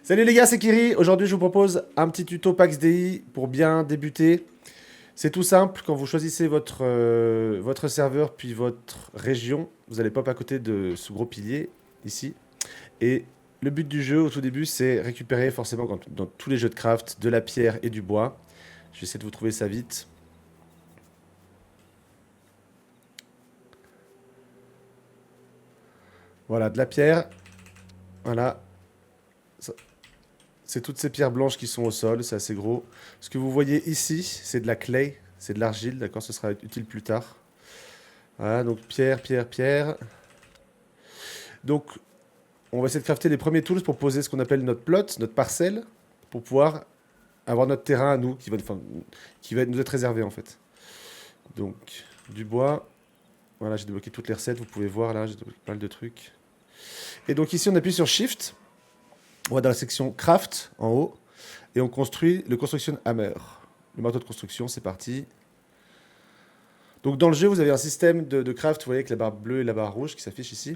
Salut les gars, c'est Kiri. Aujourd'hui, je vous propose un petit tuto PaxDI pour bien débuter. C'est tout simple. Quand vous choisissez votre serveur puis votre région, vous allez pop à côté de ce gros pilier ici. Et le but du jeu au tout début, c'est récupérer forcément dans tous les jeux de craft de la pierre et du bois. Je vais essayer de vous trouver ça vite. Voilà, de la pierre. Voilà. Ça- C'est toutes ces pierres blanches qui sont au sol, c'est assez gros. Ce que vous voyez ici, c'est de la clay, c'est de l'argile, d'accord? Ce sera utile plus tard. Voilà, donc pierre, pierre, pierre. Donc, on va essayer de crafter les premiers tools pour poser ce qu'on appelle notre plot, notre parcelle, pour pouvoir avoir notre terrain à nous, qui va nous être réservé en fait. Donc, du bois. Voilà, j'ai débloqué toutes les recettes, vous pouvez voir là, j'ai débloqué pas mal de trucs. Et donc ici, on appuie sur Shift, on va dans la section Craft, en haut, et on construit le Construction Hammer. Le marteau de construction, c'est parti. Donc dans le jeu, vous avez un système de craft, vous voyez, avec la barre bleue et la barre rouge qui s'affiche ici.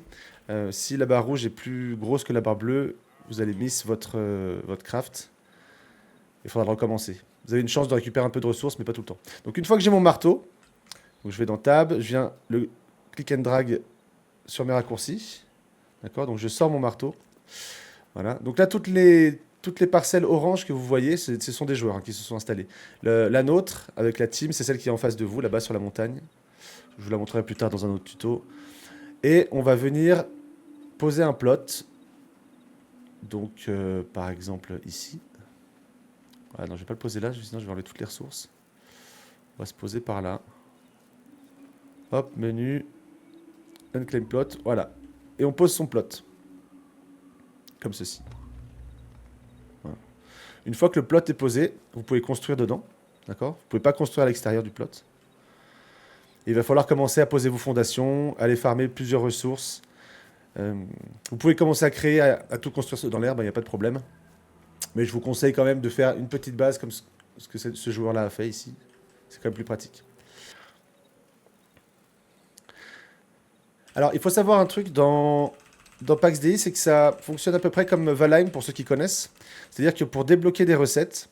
Si la barre rouge est plus grosse que la barre bleue, vous allez miss votre craft. Il faudra le recommencer. Vous avez une chance de récupérer un peu de ressources, mais pas tout le temps. Donc une fois que j'ai mon marteau, donc je vais dans Tab, je viens le click and drag sur mes raccourcis. D'accord? Donc je sors mon marteau. Voilà. Donc là, toutes les parcelles oranges que vous voyez, ce sont des joueurs qui se sont installés. La nôtre, avec la team, c'est celle qui est en face de vous, là-bas sur la montagne. Je vous la montrerai plus tard dans un autre tuto. Et on va venir poser un plot. Donc, par exemple, ici. Ah non, je vais pas le poser là, sinon je vais enlever toutes les ressources. On va se poser par là. Hop, menu. Unclaim plot. Voilà. Et on pose son plot. Comme ceci. Voilà. Une fois que le plot est posé, vous pouvez construire dedans. D'accord? Vous pouvez pas construire à l'extérieur du plot. Et il va falloir commencer à poser vos fondations, aller farmer plusieurs ressources. Vous pouvez commencer à créer, à tout construire dans l'herbe, il n'y a pas de problème. Mais je vous conseille quand même de faire une petite base comme ce que ce joueur-là a fait ici. C'est quand même plus pratique. Alors, il faut savoir un truc dans PaxDI, c'est que ça fonctionne à peu près comme Valheim pour ceux qui connaissent. C'est-à-dire que pour débloquer des recettes,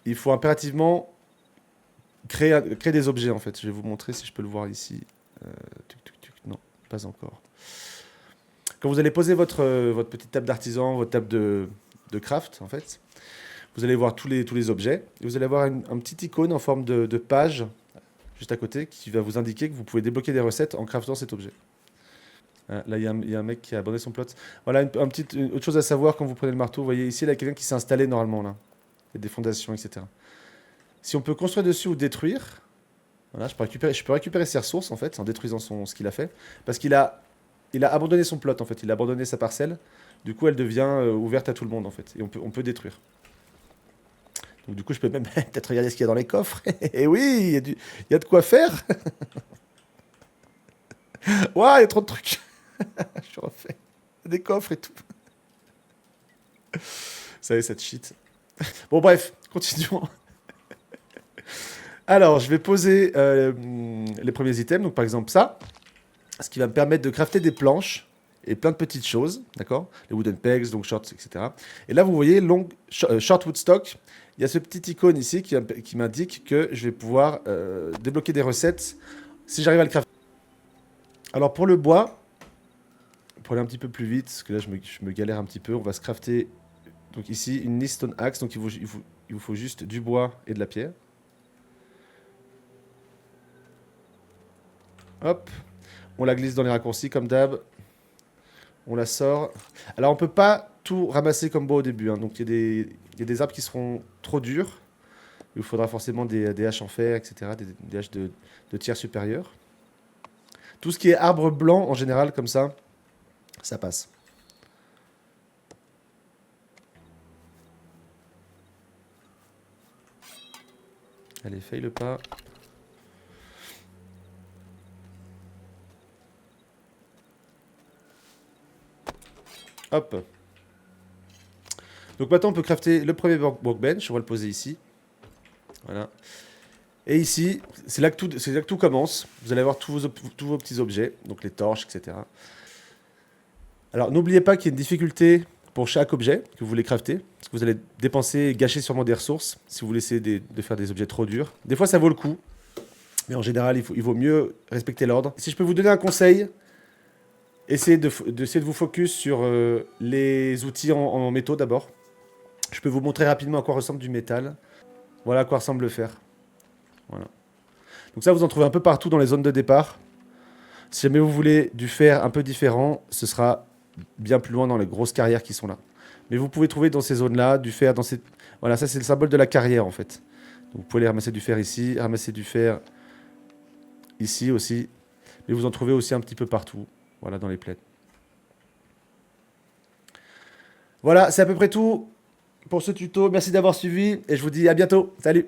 il faut impérativement créer des objets en fait. Je vais vous montrer si je peux le voir ici. Non, pas encore. Quand vous allez poser votre petite table d'artisan, votre table de craft, en fait, vous allez voir tous les objets. Et vous allez avoir un petit icône en forme de page, juste à côté, qui va vous indiquer que vous pouvez débloquer des recettes en craftant cet objet. Là, il y a un mec qui a abandonné son plot. Voilà, une autre chose à savoir quand vous prenez le marteau. Vous voyez ici, il y a quelqu'un qui s'est installé normalement, là. Il y a des fondations, etc. Si on peut construire dessus ou détruire, voilà, je peux récupérer ses ressources, en fait, en détruisant ce qu'il a fait. Parce qu'il a abandonné son plot en fait, il a abandonné sa parcelle. Du coup, elle devient ouverte à tout le monde en fait, et on peut détruire. Donc du coup, je peux même peut-être regarder ce qu'il y a dans les coffres. Et oui, il y a de quoi faire. Waouh, il y a trop de trucs. Je refais des coffres et tout. Vous savez, cette shit. Bon, bref, continuons. Alors, je vais poser les premiers items. Donc, par exemple, ça, ce qui va me permettre de crafter des planches et plein de petites choses, d'accord? Les wooden pegs, long shorts, etc. Et là, vous voyez, short wood stock. Il y a ce petit icône ici qui m'indique que je vais pouvoir débloquer des recettes si j'arrive à le crafter. Alors, pour le bois, pour aller un petit peu plus vite, parce que là, je me galère un petit peu, on va se crafter, donc ici, une knee stone axe. Donc, il vous faut juste du bois et de la pierre. Hop, on la glisse dans les raccourcis comme d'hab. On la sort. Alors, on peut pas tout ramasser comme bois au début, hein. Donc, il y a des arbres qui seront trop durs. Il vous faudra forcément des haches en fer, etc. Des haches de tiers supérieur. Tout ce qui est arbre blanc, en général, comme ça passe. Allez, faille le pas. Hop. Donc maintenant, on peut crafter le premier workbench. On va le poser ici. Voilà. Et ici, c'est là que tout commence. Vous allez avoir tous vos petits objets, donc les torches, etc. Alors, n'oubliez pas qu'il y a une difficulté pour chaque objet que vous voulez crafter. Parce que vous allez dépenser et gâcher sûrement des ressources si vous laissez de faire des objets trop durs. Des fois, ça vaut le coup. Mais en général, il vaut mieux respecter l'ordre. Si je peux vous donner un conseil, essayez de vous focus sur les outils en métaux d'abord. Je peux vous montrer rapidement à quoi ressemble du métal. Voilà à quoi ressemble le fer. Voilà. Donc ça, vous en trouvez un peu partout dans les zones de départ. Si jamais vous voulez du fer un peu différent, ce sera bien plus loin dans les grosses carrières qui sont là. Mais vous pouvez trouver dans ces zones-là du fer dans ces... Voilà, ça c'est le symbole de la carrière en fait. Donc vous pouvez aller ramasser du fer ici, ramasser du fer ici aussi. Mais vous en trouvez aussi un petit peu partout. Voilà, dans les plaines. Voilà, c'est à peu près tout pour ce tuto. Merci d'avoir suivi et je vous dis à bientôt. Salut!